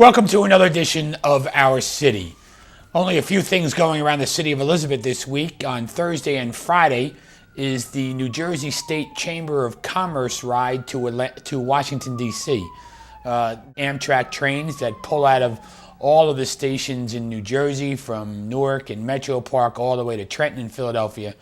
Welcome to another edition of Our City. Only a few things going around the city of Elizabeth this week. On Thursday and Friday is the New Jersey State Chamber of Commerce ride to Washington, D.C. Amtrak trains that pull out of all of the stations in New Jersey, from Newark and Metro Park all the way to Trenton and Philadelphia,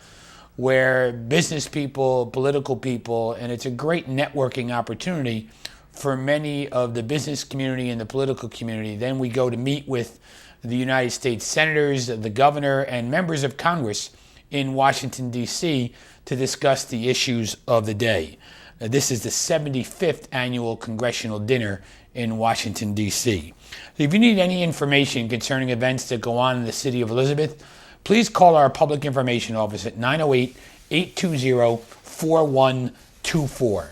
where business people, political people, and it's a great networking opportunity for many of the business community and the political community. Then we go to meet with the United States senators, the governor, and members of Congress in Washington, D.C. to discuss the issues of the day. This is the 75th annual congressional dinner in Washington, D.C. If you need any information concerning events that go on in the city of Elizabeth, please call our public information office at 908-820-4124.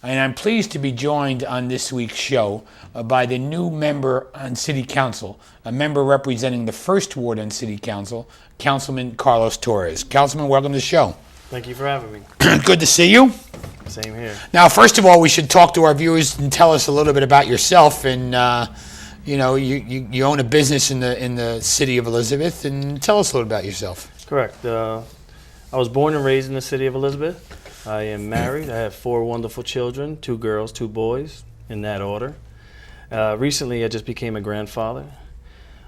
And I'm pleased to be joined on this week's show by the new member on City Council, a member representing the First Ward on City Council, Councilman Carlos Torres. Councilman, welcome to the show. Thank you for having me. Good to see you. Same here. Now, first of all, we should talk to our viewers and tell us a little bit about yourself. And you own a business in the city of Elizabeth, and tell us a little about yourself. Correct. I was born and raised in the city of Elizabeth. I am married. I have 4 wonderful children, 2 girls, 2 boys, in that order. Recently, I just became a grandfather.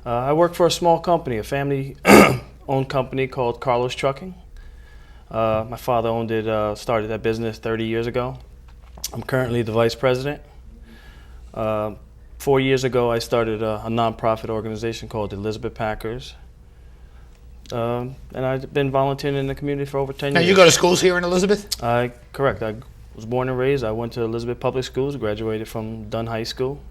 I work for a small company, a family-owned company called Carlos Trucking. My father owned it, started that business 30 years ago. I'm currently the vice president. 4 years ago, I started a nonprofit organization called the Elizabeth Packers. And I've been volunteering in the community for over 10 years. Now, you go to schools here in Elizabeth? Correct. I was born and raised. I went to Elizabeth Public Schools, graduated from Dunn High School,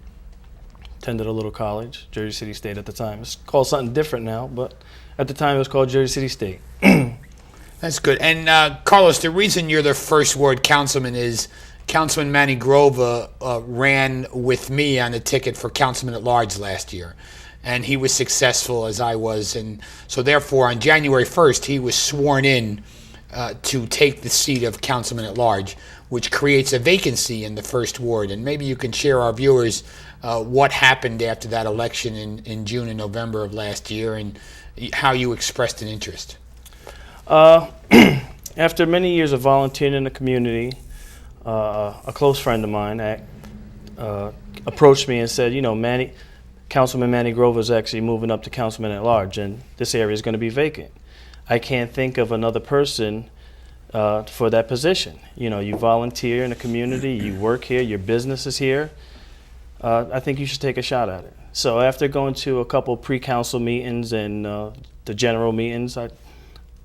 attended a little college, Jersey City State at the time. It's called something different now, but at the time it was called Jersey City State. That's good. And Carlos, the reason you're the First Ward councilman is Councilman Manny Grova ran with me on the ticket for councilman at large last year. And he was successful, as I was, and so therefore on January 1st he was sworn in to take the seat of councilman at large, which creates a vacancy in the First Ward. And maybe you can share our viewers what happened after that election in June and November of last year, and how you expressed an interest. After many years of volunteering in the community, a close friend of mine approached me and said, Councilman Manny Grover is actually moving up to councilman at large, and this area is going to be vacant. I can't think of another person for that position. You volunteer in the community, you work here, your business is here. I think you should take a shot at it. So after going to a couple pre-council meetings and the general meetings, I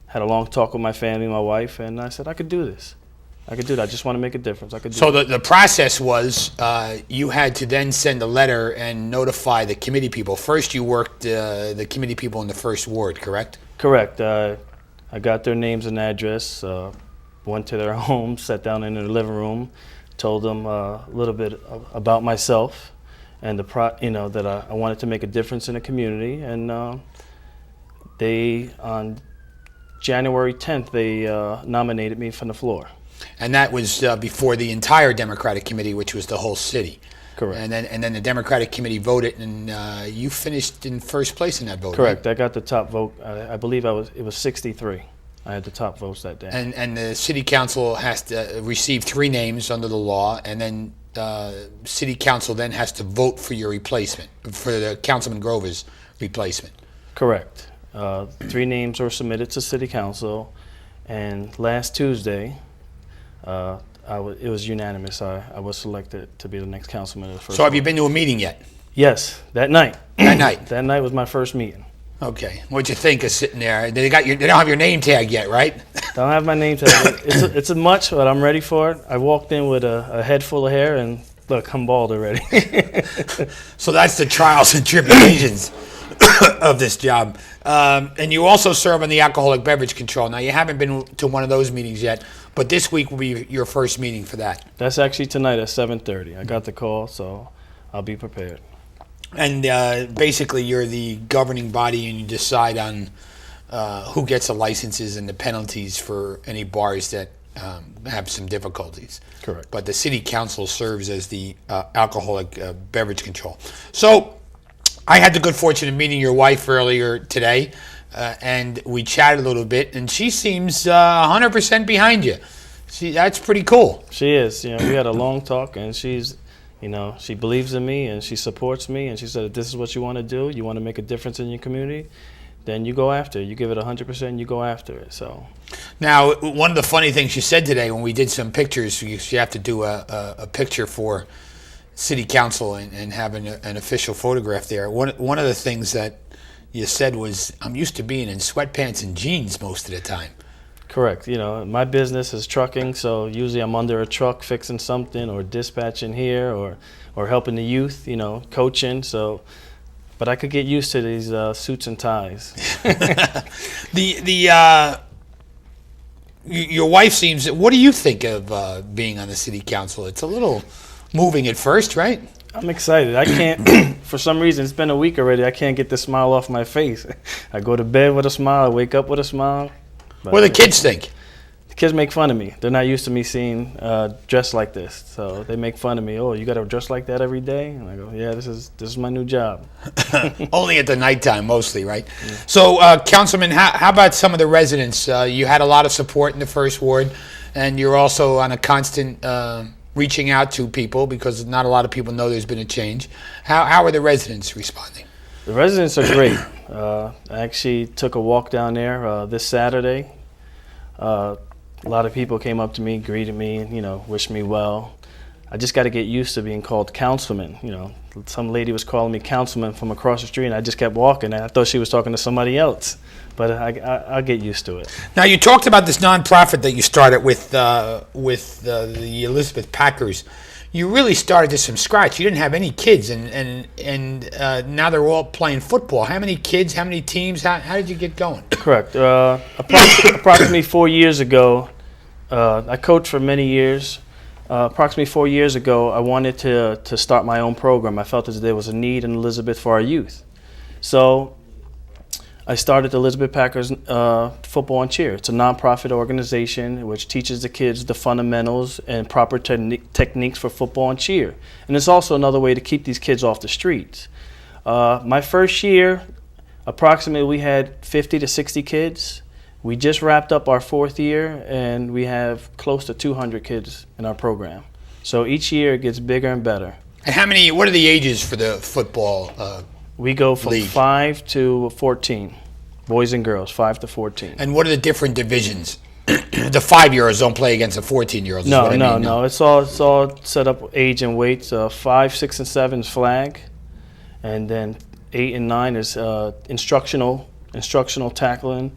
had a long talk with my family, my wife, and I said I could do this. I could do that. I just want to make a difference. I could do So the process was you had to then send a letter and notify the committee people. First, you worked the committee people in the First Ward, correct? Correct. I got their names and address, went to their home, sat down in their living room, told them a little bit about myself and that I wanted to make a difference in the community. And they, on January 10th, they nominated me from the floor. And that was before the entire Democratic Committee, which was the whole city. Correct. And then the Democratic Committee voted, and you finished in first place in that vote. Correct. Right? I got the top vote. I believe it was 63. I had the top votes that day. And the City Council has to receive 3 names under the law, and then City Council then has to vote for your replacement, for the Councilman Grover's replacement. Correct. 3 names were submitted to City Council, and last Tuesday, it was unanimous. I was selected to be the next councilman of the First So have Ward. you been to a meeting yet? Yes, that night. That night? That night was my first meeting. Okay. What'd you think of sitting there? They don't have your name tag yet, right? Don't have my name tag. It's a much, but I'm ready for it. I walked in with a head full of hair, and look, I'm bald already. So that's the trials and tribulations of this job. And you also serve on the alcoholic beverage control. Now, you haven't been to one of those meetings yet, but this week will be your first meeting for that. That's actually tonight at 7:30. I got the call, so I'll be prepared. And basically, you're the governing body, and you decide on who gets the licenses and the penalties for any bars that have some difficulties. Correct. But the city council serves as the alcoholic beverage control. So I had the good fortune of meeting your wife earlier today, and we chatted a little bit, and she seems 100% behind you. That's pretty cool. She is. We had a long talk, and she's, she believes in me and she supports me, and she said, if this is what you want to do, you want to make a difference in your community, then you go after it. You give it 100%, you go after it. So now, one of the funny things you said today when we did some pictures, you have to do a picture for city council and have an official photograph there. One of the things that you said was, I'm used to being in sweatpants and jeans most of the time. Correct. My business is trucking, so usually I'm under a truck fixing something or dispatching here or helping the youth, coaching. So, but I could get used to these suits and ties. Your wife seems. What do you think of being on the city council? It's a little moving at first, right? I'm excited. I can't, for some reason, it's been a week already. I can't get the smile off my face. I go to bed with a smile. I wake up with a smile. What do the kids think? The kids make fun of me. They're not used to me seeing dressed like this, so they make fun of me. Oh, you got to dress like that every day? And I go, yeah, this is my new job. Only at the nighttime, mostly, right? Yeah. So, Councilman, how about some of the residents? You had a lot of support in the first ward, and you're also on a constant reaching out to people because not a lot of people know there's been a change. How are the residents responding? The residents are great. I actually took a walk down there this Saturday. A lot of people came up to me, greeted me, wished me well. I just got to get used to being called Councilman. Some lady was calling me Councilman from across the street, and I just kept walking, and I thought she was talking to somebody else. But I'll get used to it. Now, you talked about this nonprofit that you started with the Elizabeth Packers. You really started this from scratch. You didn't have any kids, and now they're all playing football. How many kids? How many teams? How did you get going? Correct. Approximately 4 years ago, I coached for many years. Approximately 4 years ago, I wanted to start my own program. I felt as there was a need in Elizabeth for our youth. So I started the Elizabeth Packers Football and Cheer. It's a nonprofit organization which teaches the kids the fundamentals and proper techniques for football and cheer. And it's also another way to keep these kids off the streets. My first year, approximately we had 50 to 60 kids. We just wrapped up our fourth year, and we have close to 200 kids in our program. So each year it gets bigger and better. And what are the ages for the football We go from league? 5 to 14, boys and girls, 5 to 14. And what are the different divisions? The 5-year-olds don't play against the 14-year-olds. No. It's all set up age and weights. 5, 6, and 7 is flag, and then 8 and 9 is instructional tackling,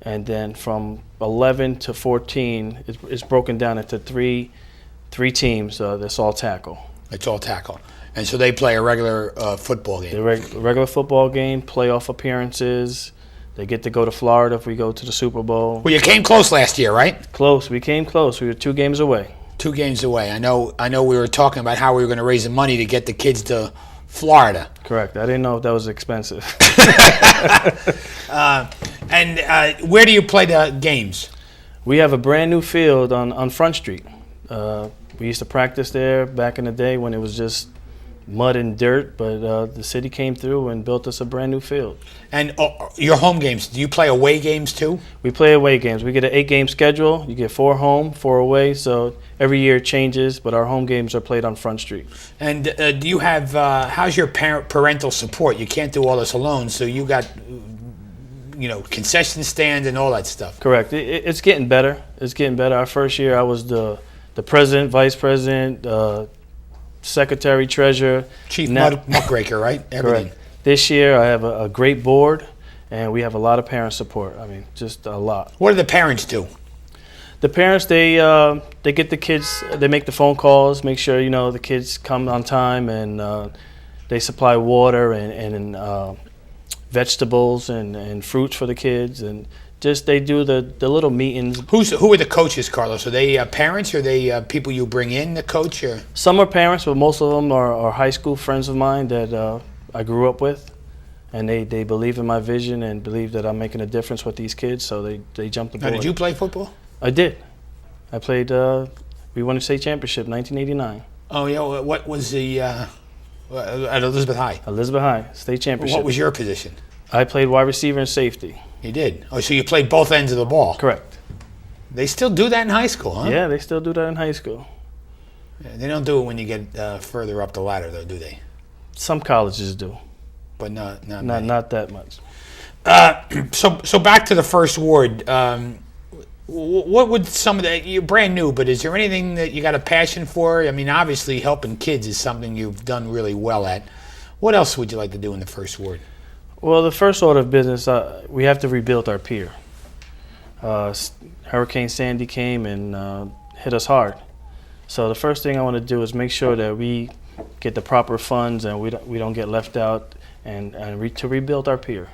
and then from 11 to 14 is broken down into three teams. That's all tackle. It's all tackle. And so they play a regular football game. The regular football game, playoff appearances. They get to go to Florida if we go to the Super Bowl. Well, you came close last year, right? Close. We came close. We were 2 games away. 2 games away. I know. We were talking about how we were going to raise the money to get the kids to Florida. Correct. I didn't know if that was expensive. And where do you play the games? We have a brand new field on Front Street. We used to practice there back in the day when it was just mud and dirt, but the city came through and built us a brand new field. And your home games, do you play away games too? We play away games. We get an 8-game schedule. You get 4 home, 4 away, so every year it changes, but our home games are played on Front Street. And do you have, how's your parental support? You can't do all this alone, so you got, concession stands and all that stuff. Correct. It's getting better. It's getting better. Our first year I was the president, vice president, secretary, treasurer. Chief muckraker, right? Everything. Correct. This year I have a great board, and we have a lot of parent support. I mean, just a lot. What do the parents do? The parents, they get the kids, they make the phone calls, make sure, the kids come on time, and they supply water and vegetables and fruits for the kids, and just they do the little meetings. Who are the coaches, Carlos? Are they parents, or are they people you bring in to coach? Or? Some are parents, but most of them are high school friends of mine that I grew up with, and they believe in my vision and believe that I'm making a difference with these kids, so they jump the board. Now, did you play football? I did. I played, we won a state championship in 1989. Oh, yeah. What was the At Elizabeth High. Elizabeth High, state championship. What was your position? I played wide receiver and safety. You did? Oh, so you played both ends of the ball. Correct. They still do that in high school, huh? Yeah, they still do that in high school. Yeah, they don't do it when you get further up the ladder, though, do they? Some colleges do. But not Not that much. So back to the first ward. What would some of that, you're brand new, but is there anything that you got a passion for? I mean, obviously helping kids is something you've done really well at. What else would you like to do in the first ward? Well, the first order of business, we have to rebuild our pier. Hurricane Sandy came and hit us hard. So the first thing I want to do is make sure that we get the proper funds and we don't get left out and to rebuild our pier.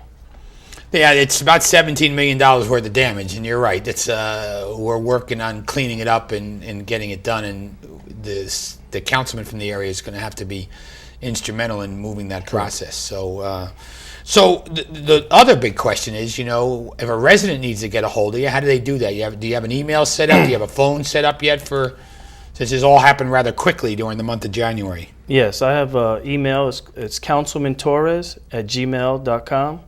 Yeah, it's about $17 million worth of damage, and you're right. It's we're working on cleaning it up and getting it done, and the councilman from the area is going to have to be instrumental in moving that process. So, the other big question is, if a resident needs to get a hold of you, how do they do that? Do you have an email set up? Do you have a phone set up yet since this all happened rather quickly during the month of January? Yes, I have an email. It's Councilman Torres @gmail.com.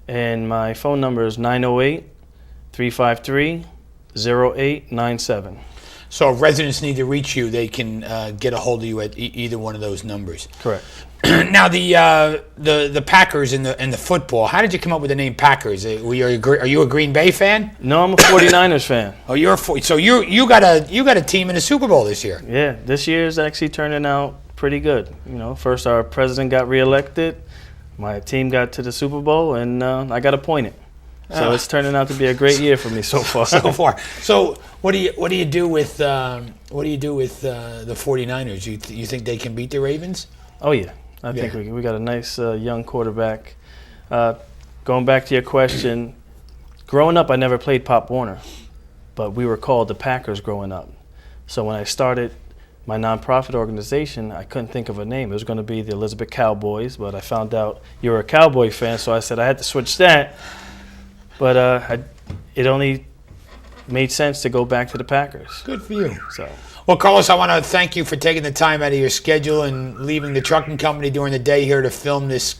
And my phone number is 908-353-0897. So if residents need to reach you, they can get a hold of you at either one of those numbers. Correct. Now the Packers and the football. How did you come up with the name Packers? Are you a Green Bay fan? No, I'm a 49ers fan. Oh, so you got a team in the Super Bowl this year. Yeah, this year is actually turning out pretty good. First our president got reelected. My team got to the Super Bowl, and I got appointed. So it's turning out to be a great year for me so far. So what do you do with the 49ers? You think they can beat the Ravens? Oh yeah, I think we got a nice young quarterback. Going back to your question, growing up I never played Pop Warner, but we were called the Packers growing up. So when I started my nonprofit organization, I couldn't think of a name. It was going to be the Elizabeth Cowboys, but I found out you were a Cowboy fan, so I said I had to switch that. But it only made sense to go back to the Packers. Good for you. So, well, Carlos, I want to thank you for taking the time out of your schedule and leaving the trucking company during the day here to film this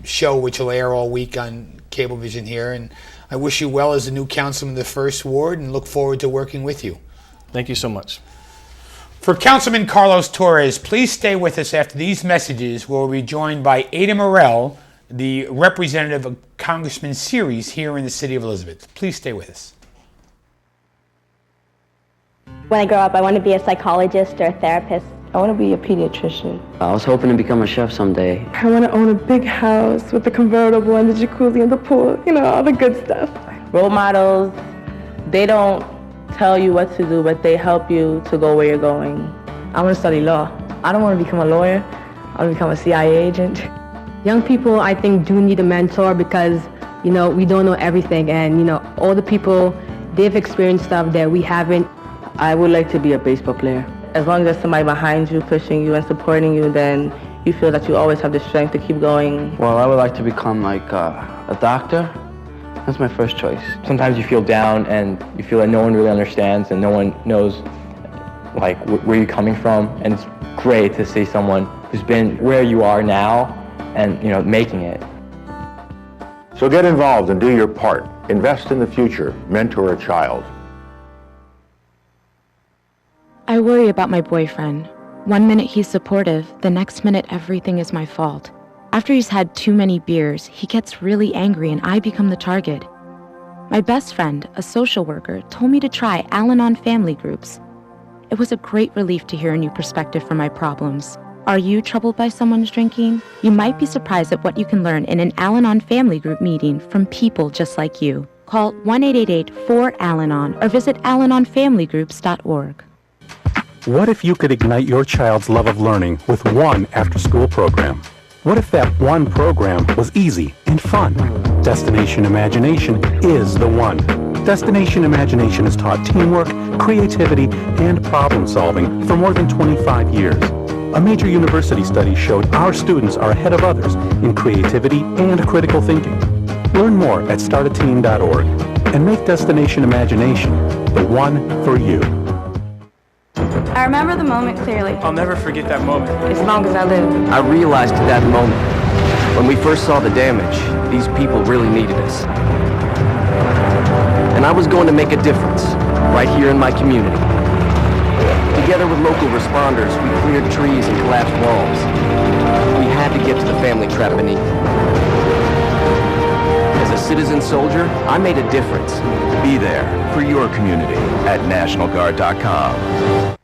show, which will air all week on Cablevision here. And I wish you well as the new councilman of the First Ward and look forward to working with you. Thank you so much. For Councilman Carlos Torres, please stay with us after these messages, where we'll be joined by Ada Morell, the representative of Congressman Series here in the city of Elizabeth. Please stay with us. When I grow up, I want to be a psychologist or a therapist. I want to be a pediatrician. I was hoping to become a chef someday. I want to own a big house with a convertible and the jacuzzi and the pool, all the good stuff. Role models, they don't tell you what to do, but they help you to go where you're going. I want to study law. I don't want to become a lawyer. I want to become a CIA agent. Young people, I think, do need a mentor because, we don't know everything. And, all the people, they've experienced stuff that we haven't. I would like to be a baseball player. As long as there's somebody behind you, pushing you and supporting you, then you feel that you always have the strength to keep going. Well, I would like to become like a doctor. That's my first choice. Sometimes you feel down and you feel like no one really understands and no one knows where you're coming from. And it's great to see someone who's been where you are now and making it. So get involved and do your part. Invest in the future. Mentor a child. I worry about my boyfriend. One minute he's supportive, the next minute everything is my fault. After he's had too many beers, he gets really angry and I become the target. My best friend, a social worker, told me to try Al-Anon family groups. It was a great relief to hear a new perspective for my problems. Are you troubled by someone's drinking? You might be surprised at what you can learn in an Al-Anon family group meeting from people just like you. Call 1-888-4-AL-ANON or visit alanonfamilygroups.org. What if you could ignite your child's love of learning with one after-school program? What if that one program was easy and fun? Destination Imagination is the one. Destination Imagination has taught teamwork, creativity, and problem solving for more than 25 years. A major university study showed our students are ahead of others in creativity and critical thinking. Learn more at startateen.org and make Destination Imagination the one for you. I remember the moment clearly. I'll never forget that moment. As long as I live. I realized at that moment, when we first saw the damage, these people really needed us. And I was going to make a difference, right here in my community. Together with local responders, we cleared trees and collapsed walls. We had to get to the family trapped beneath. As a citizen soldier, I made a difference. Be there for your community at NationalGuard.com.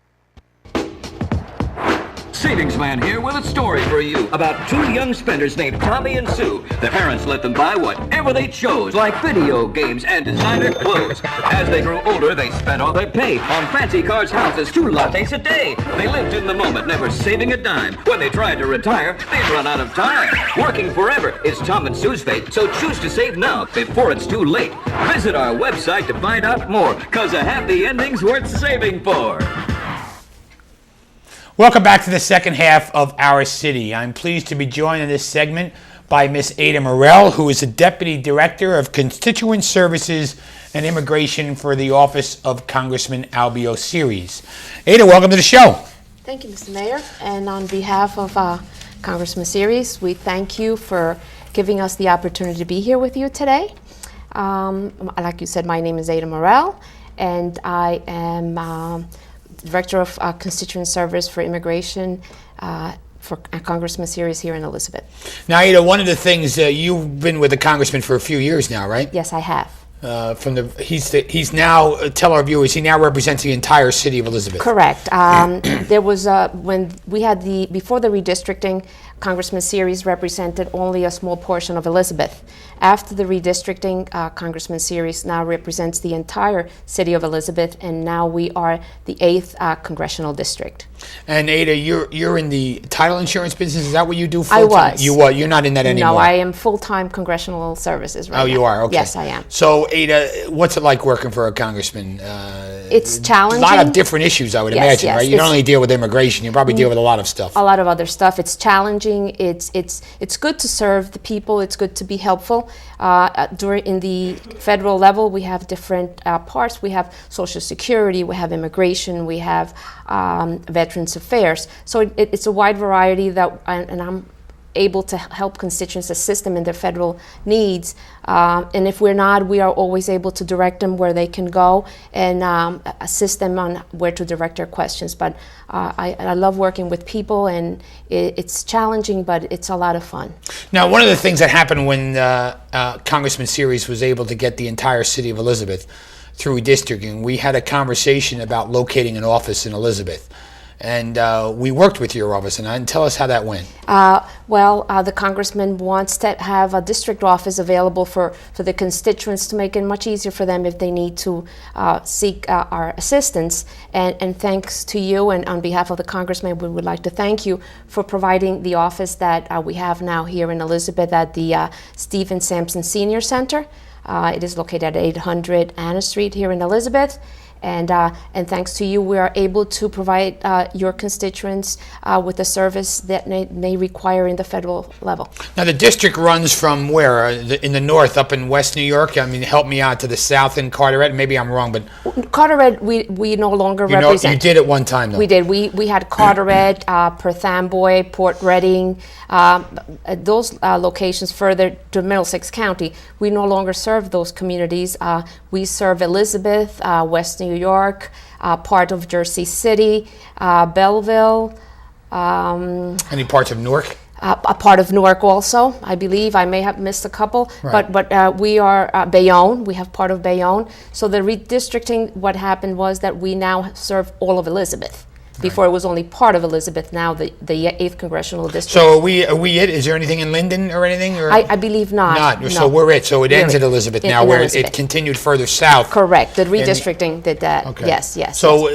Savings Man here with a story for you about two young spenders named Tommy and Sue. Their parents let them buy whatever they chose, like video games and designer clothes. As they grew older, they spent all their pay on fancy cars, houses, 2 lattes a day. They lived in the moment, never saving a dime. When they tried to retire, they'd run out of time. Working forever is Tom and Sue's fate, so choose to save now before it's too late. Visit our website to find out more, cause a happy ending's worth saving for. Welcome back to the second half of Our City. I'm pleased to be joined in this segment by Miss Ada Morell, who is the Deputy Director of Constituent Services and Immigration for the Office of Congressman Albio Series. Ada, welcome to the show. Thank you, Mr. Mayor. And on behalf of Congressman Series, we thank you for giving us the opportunity to be here with you today. Like you said, my name is Ada Morell, and I am Director of Constituent Service for Immigration for Congressman Series here in Elizabeth. Now, Ada, one of the things, you've been with the Congressman for a few years now, right? Yes, I have. He's now, tell our viewers, he now represents the entire city of Elizabeth. Correct. There was, when we had before the redistricting, Congressman Series represented only a small portion of Elizabeth. After the redistricting, Congressman Series now represents the entire city of Elizabeth, and now we are the 8th congressional district. And Ada, you're in the title insurance business. Is that what you do I full-time? was. You're not in that anymore? No, I am full-time congressional services right now. Oh, you are? Okay. Yes, I am. So, Ada, what's it like working for a congressman? It's challenging. A lot of different issues, I would imagine, right? You don't only deal with immigration. You probably deal with a lot of stuff. A lot of other stuff. It's challenging. It's good to serve the people. It's good to be helpful. In the federal level, we have different parts. We have Social Security, we have immigration, we have Veterans Affairs. So it's a wide variety and I'm able to help constituents, assist them in their federal needs. And if we're not, we are always able to direct them where they can go and assist them on where to direct their questions. But I love working with people, and it's challenging, but it's a lot of fun. Now, one of the things that happened when Congressman Series was able to get the entire city of Elizabeth through redistricting, we had a conversation about locating an office in Elizabeth. And we worked with your office, and tell us how that went. The congressman wants to have a district office available for the constituents to make it much easier for them if they need to seek our assistance. And thanks to you, and on behalf of the congressman, we would like to thank you for providing the office that we have now here in Elizabeth at the Stephen Sampson Senior Center. It is located at 800 Anna Street here in Elizabeth. And thanks to you, we are able to provide your constituents with a service that they require in the federal level. Now, the district runs from where? In the north, up in West New York? I mean, help me out, to the south in Carteret? Maybe I'm wrong, but... Carteret, we no longer represent. You did at one time, though. We did. We had Carteret, Perth Amboy, Port Reading, those locations further to Middlesex County. We no longer serve those communities. We serve Elizabeth, West New York, part of Jersey City, Belleville. Any parts of Newark? A part of Newark also, I believe. I may have missed a couple, right. but we are Bayonne. We have part of Bayonne. So the redistricting, what happened was that we now serve all of Elizabeth. Before it was only part of Elizabeth, now the 8th Congressional District. So are we it? Is there anything in Linden or anything? Or? I believe not. No. So we're it. So it ends at Elizabeth now, where it continued further south. Correct. The redistricting did that. Okay. Yes. So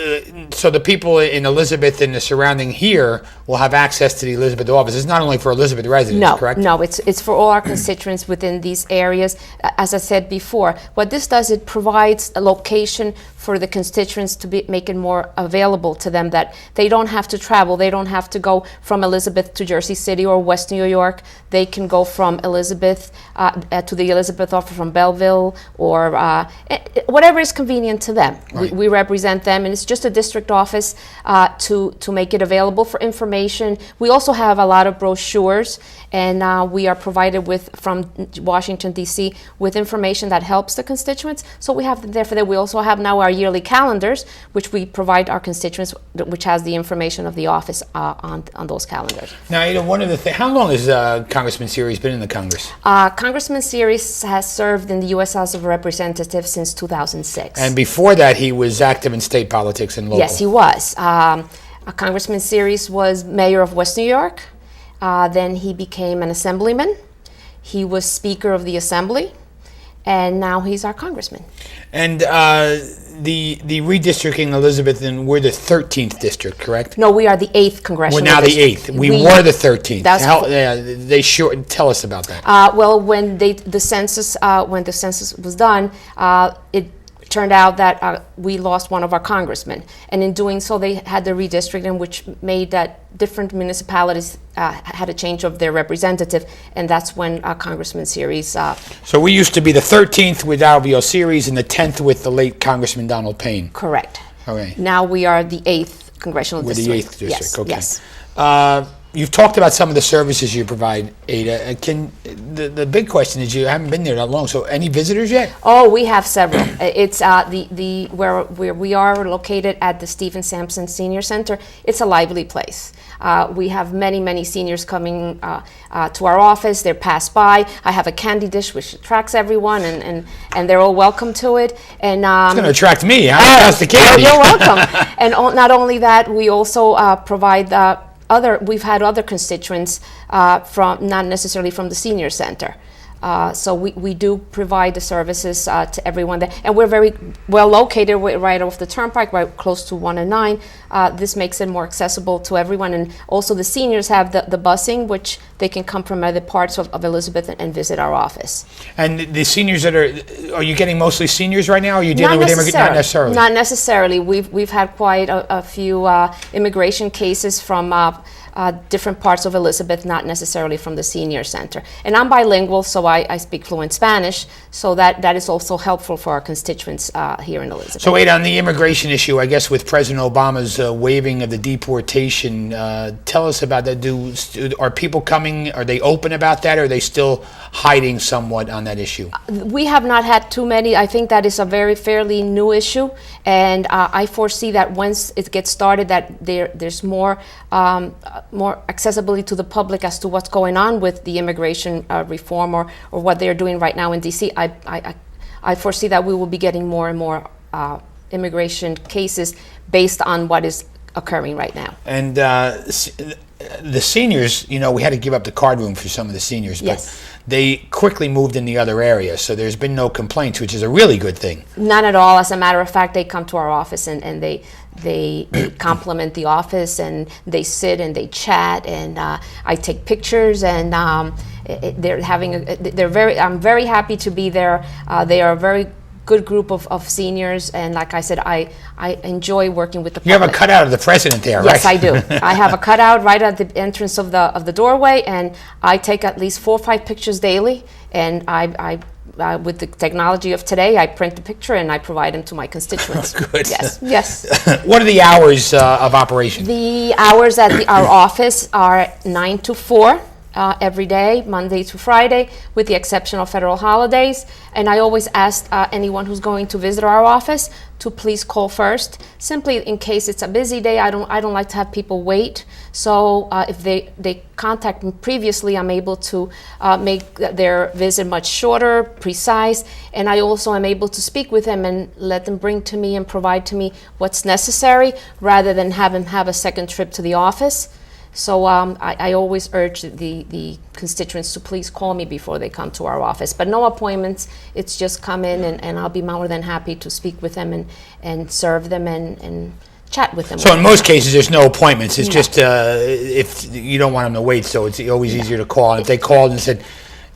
so the people in Elizabeth and the surrounding here will have access to the Elizabeth office. It's not only for Elizabeth residents, correct? No, it's for all our constituents within these areas. As I said before, what this does, it provides a location for the constituents to make it more available to them, that they don't have to travel. They don't have to go from Elizabeth to Jersey City or West New York. They can go from Elizabeth to the Elizabeth office from Belleville, or whatever is convenient to them. Right. We represent them, and it's just a district office to make it available for information. We also have a lot of brochures, and we are provided with, from Washington, D.C., with information that helps the constituents. So we have them there for that. We also have now our yearly calendars, which we provide our constituents, which has the information of the office on those calendars. Now, one of the things, how long has Congressman Series been in the Congress? Congressman Series has served in the U.S. House of Representatives since 2006. And before that, he was active in state politics and local. Yes, he was. Congressman Series was mayor of West New York. Then he became an assemblyman. He was Speaker of the Assembly, and now he's our congressman. And the redistricting, Elizabeth, and we're the 13th district, correct? No, we are the 8th congressional We're now district. the 8th. We were the 13th. That's tell us about that. Well, when the census was done, it turned out that we lost one of our congressmen, and in doing so, they had the redistricting, which made that different municipalities had a change of their representative, and that's when Congressman Series. So we used to be the 13th with Alveo Series and the 10th with the late Congressman Donald Payne. Correct. Okay. Now we are the 8th congressional district. We're the 8th district. Yes. Okay. Yes. You've talked about some of the services you provide, Ada. The big question is, you haven't been there that long, so any visitors yet? Oh, we have several. It's where we are located at the Stephen Sampson Senior Center. It's a lively place. We have many seniors coming to our office. They're passed by. I have a candy dish which attracts everyone, and they're all welcome to it. And it's going to attract me. How's the candy? You're welcome. And not only that, we also provide. We've had other constituents from, not necessarily from the senior center. So we do provide the services to everyone there. And we're very well located right off the turnpike, right close to 1 and 9. This makes it more accessible to everyone. And also the seniors have the busing, which they can come from other parts of Elizabeth and visit our office. And the seniors that are you getting mostly seniors right now? Or are you dealing with immigrants? Not necessarily. Not necessarily. We've had quite a few immigration cases from different parts of Elizabeth, not necessarily from the senior center. And I'm bilingual, so I speak fluent Spanish, so that is also helpful for our constituents here in Elizabeth. So, Ada, on the immigration issue, I guess with President Obama's waiving of the deportation, tell us about that. Are people coming, are they open about that, or are they still hiding somewhat on that issue? We have not had too many. I think that is a fairly new issue, and I foresee that once it gets started, that there's more accessibility to the public as to what's going on with the immigration reform or what they're doing right now in D.C. I foresee that we will be getting more and more immigration cases based on what is occurring right now. And the seniors, we had to give up the card room for some of the seniors, yes. But they quickly moved in the other area, so there's been no complaints, which is a really good thing. None at all. As a matter of fact, they come to our office and they compliment the office, and they sit and they chat, and I take pictures, and I'm very happy to be there. They are a very good group of seniors, and like I said, I enjoy working with the public. You have a cutout of the president there, right? Yes, I do. I have a cutout right at the entrance of the doorway, and I take at least 4 or 5 pictures daily, and I with the technology of today, I print the picture and I provide them to my constituents. Good. Yes. What are the hours of operation? The hours at our office are 9 to 4. Every day, Monday to Friday, with the exception of federal holidays. And I always ask anyone who's going to visit our office to please call first, simply in case it's a busy day. I don't like to have people wait. So if they contact me previously, I'm able to make their visit much shorter, precise, and I also am able to speak with them and let them bring to me and provide to me what's necessary, rather than have them have a second trip to the office. So I always urge the constituents to please call me before they come to our office. But no appointments, it's just come in and I'll be more than happy to speak with them and serve them and chat with them. So in most cases there's no appointments, it's just if you don't want them to wait, so it's always easier to call. And if they called and said,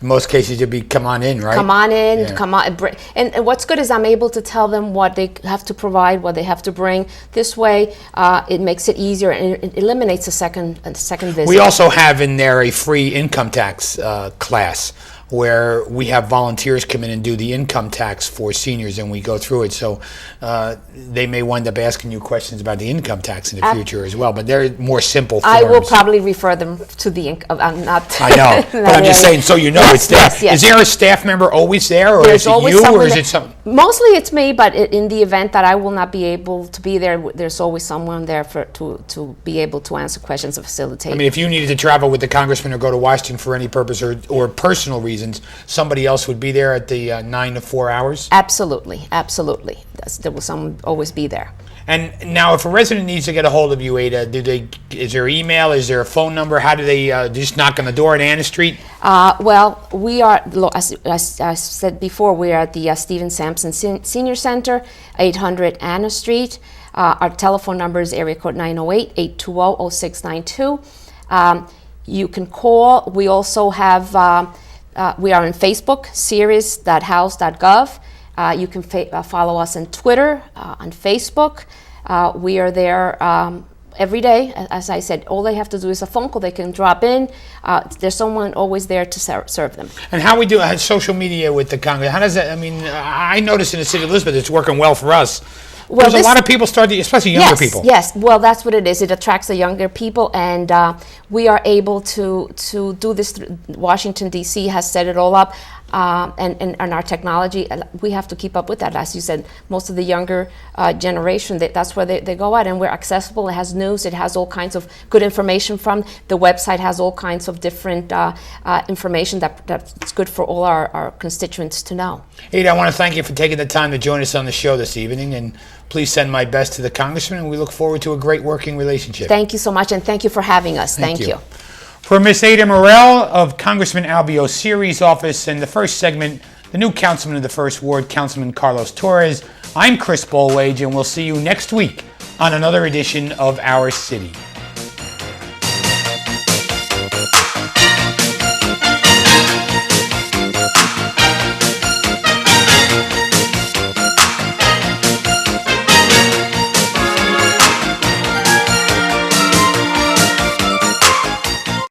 in most cases, you'd be come on in, right? Come on in, Yeah. come on. And what's good is I'm able to tell them what they have to provide, what they have to bring. This way, it makes it easier and it eliminates a second visit. We also have in there a free income tax class where we have volunteers come in and do the income tax for seniors, and we go through it. So they may wind up asking you questions about the income tax in the future as well, but they're more simple forms. I will probably refer them to the income. I'm not. I know, but I'm just saying, so you know it's there. Yes. Is there a staff member always there, or There's is it always you, or someone is there. it some? Mostly it's me, but in the event that I will not be able to be there, there's always someone there to be able to answer questions and facilitate. I mean, if you needed to travel with the congressman or go to Washington for any purpose or personal reasons, somebody else would be there at the 9 to 4 hours? Absolutely. There will someone always be there. And now, if a resident needs to get a hold of you, Ada, is there email? Is there a phone number? How do they just knock on the door at Anna Street? Well, we are, as I said before, we are at the Stephen Sampson Senior Center, 800 Anna Street. Our telephone number is area code 908-820-0692. You can call. We also have, we are on Facebook, series.house.gov. You can follow us on Twitter, on Facebook. We are there every day. As I said, all they have to do is a phone call. They can drop in. There's someone always there to serve them. And how we do social media with the Congress? How does that? I mean, I noticed in the city of Elizabeth, it's working well for us. Well, there's a lot of people especially younger people. Yes, well, that's what it is. It attracts the younger people, and we are able to do this. Washington, D.C. has set it all up, and our technology, we have to keep up with that. As you said, most of the younger generation, that's where they go out, and we're accessible. It has news. It has all kinds of good information from. The website has all kinds of different information that's good for all our constituents to know. Ada, I want to thank you for taking the time to join us on the show this evening, and please send my best to the Congressman, and we look forward to a great working relationship. Thank you so much, and thank you for having us. Thank you. For Miss Ada Morell of Congressman Albio Siri's office, and the first segment, the new councilman of the First Ward, Councilman Carlos Torres, I'm Chris Bolwage, and we'll see you next week on another edition of Our City.